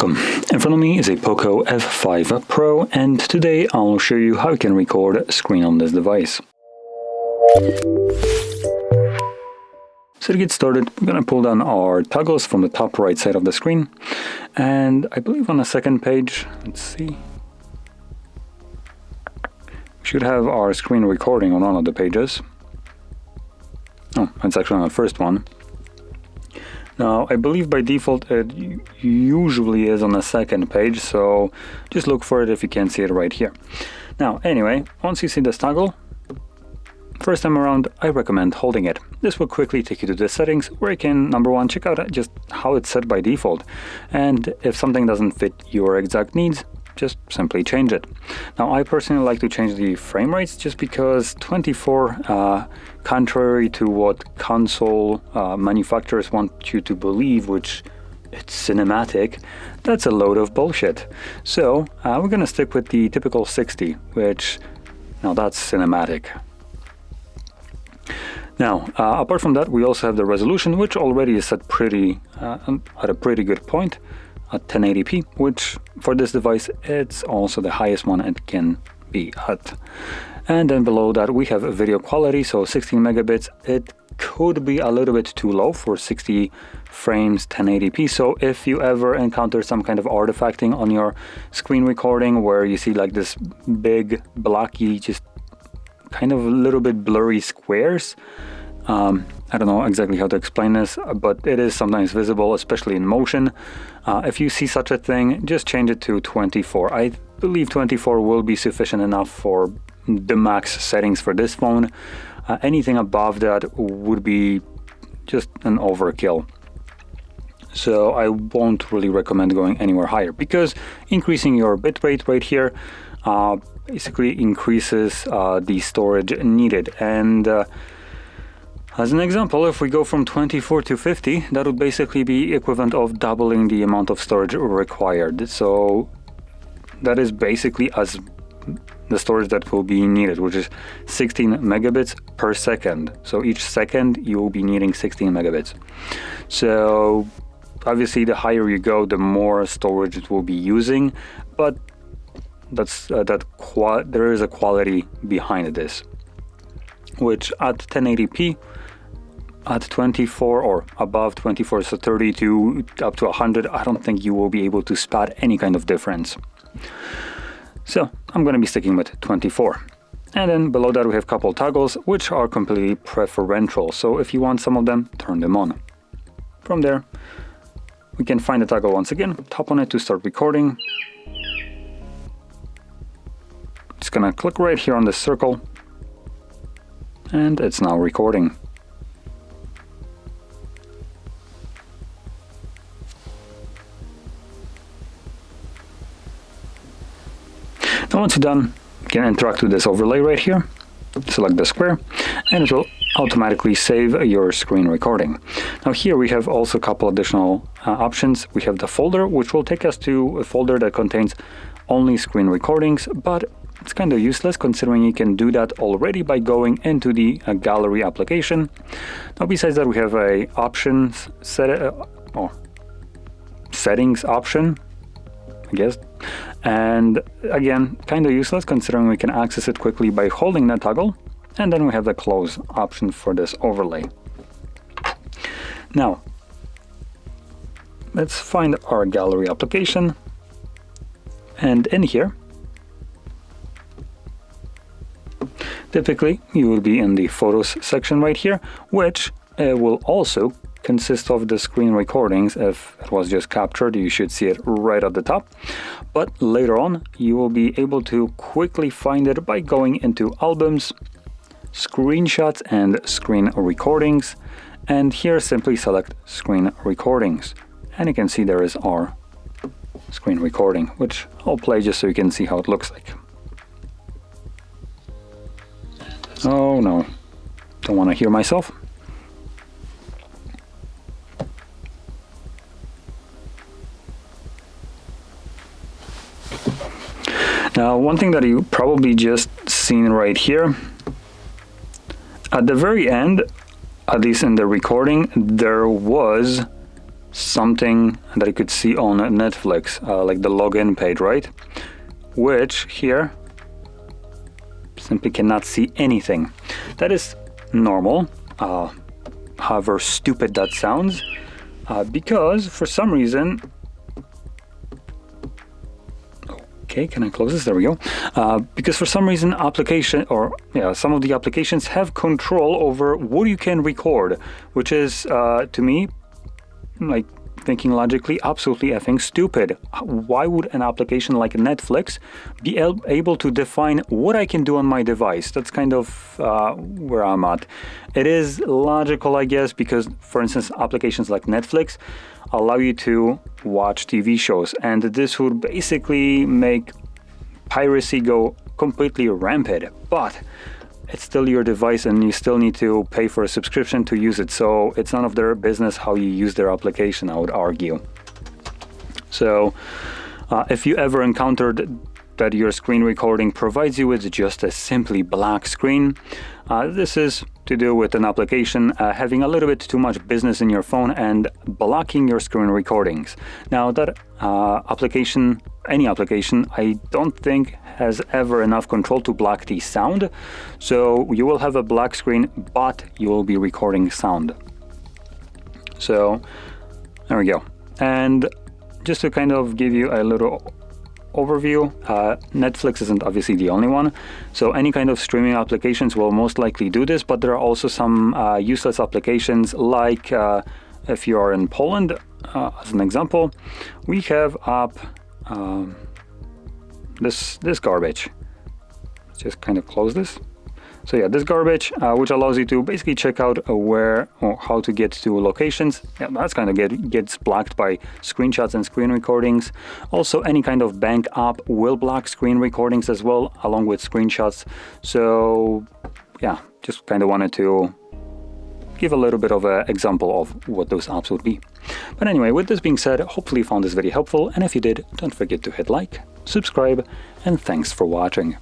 Welcome. In front of me is a POCO F5 Pro, and today I'll show you how you can record a screen on this device. So to get started, we're going to pull down our toggles from the top right side of the screen, and I believe on the second page, let's see, we should have our screen recording on one of the pages. Oh, it's actually on the first one. Now, I believe by default it usually is on the second page, so just look for it if you can't see it right here. Now, anyway, once you see this toggle, first time around, I recommend holding it. This will quickly take you to the settings where you can, number one, check out just how it's set by default. And if something doesn't fit your exact needs, just simply change it. Now, I personally like to change the frame rates just because 24, contrary to what console manufacturers want you to believe, which it's cinematic, that's a load of bullshit. So we're gonna stick with the typical 60, which now that's cinematic. Now, apart from that, we also have the resolution, which already is set pretty at a pretty good point at 1080p, which for this device, it's also the highest one it can be at. And then below that, we have video quality, so 16 megabits. It could be a little bit too low for 60 frames 1080p. So if you ever encounter some kind of artifacting on your screen recording where you see like this big, blocky, just kind of a little bit blurry squares, I don't know exactly how to explain this, but it is sometimes visible, especially in motion. If you see such a thing, just change it to 24. I believe 24 will be sufficient enough for the max settings for this phone. Anything above that would be just an overkill. So I won't really recommend going anywhere higher, because increasing your bitrate right here basically increases the storage needed. And as an example, if we go from 24 to 50, that would basically be equivalent of doubling the amount of storage required. So that is basically as the storage that will be needed, which is 16 megabits per second. So each second you will be needing 16 megabits. So obviously the higher you go, the more storage it will be using, but that's there is a quality behind this, which at 1080p, at 24 or above 24, so 32 up to 100, I don't think you will be able to spot any kind of difference. So I'm going to be sticking with 24. And then below that we have a couple toggles which are completely preferential. So if you want some of them, turn them on. From there, we can find the toggle once again, tap on it to start recording. Just gonna click right here on this circle, and it's now recording. Now once you're done, you can interact with this overlay right here. Select the square, and it will automatically save your screen recording. Now here we have also a couple additional options. We have the folder, which will take us to a folder that contains only screen recordings, but it's kind of useless considering you can do that already by going into the gallery application. Now besides that, we have a options settings option, I guess. And again, kind of useless considering we can access it quickly by holding that toggle. And then we have the close option for this overlay. Now, let's find our gallery application. And in here, typically you will be in the photos section right here, which will also consist of the screen recordings. If it was just captured, you should see it right at the top. But later on, you will be able to quickly find it by going into albums, screenshots, and screen recordings. And here simply select screen recordings. And you can see there is our screen recording, which I'll play just so you can see how it looks like. Oh no, don't want to hear myself. Now, one thing that you probably just seen right here, at the very end, at least in the recording, there was something that you could see on Netflix, like the login page, right? Which here simply cannot see anything. That is normal, however stupid that sounds, because for some reason, okay, can I close this? There we go. Because for some reason some of the applications have control over what you can record, which is, to me, like thinking logically, absolutely effing stupid. Why would an application like Netflix be able to define what I can do on my device? That's kind of where I'm at. It is logical, I guess, because, for instance, applications like Netflix allow you to watch TV shows, and this would basically make piracy go completely rampant. But it's still your device and you still need to pay for a subscription to use it. So it's none of their business how you use their application, I would argue. So if you ever encountered that your screen recording provides you with just a simply black screen, this is to do with an application having a little bit too much business in your phone and blocking your screen recordings. Now that any application, I don't think has ever enough control to block the sound. So you will have a black screen, but you will be recording sound. So there we go. And just to kind of give you a little overview, Netflix isn't obviously the only one. So any kind of streaming applications will most likely do this, but there are also some useless applications, like if you are in Poland, as an example, we have up this garbage. Let's just kind of close this. So yeah, this garbage, which allows you to basically check out where or how to get to locations. Yeah, that's kind of gets blocked by screenshots and screen recordings. Also, any kind of bank app will block screen recordings as well, along with screenshots. So yeah, just kind of wanted to give a little bit of an example of what those apps would be. But anyway, with this being said, hopefully you found this video helpful, and if you did, don't forget to hit like, subscribe, and thanks for watching.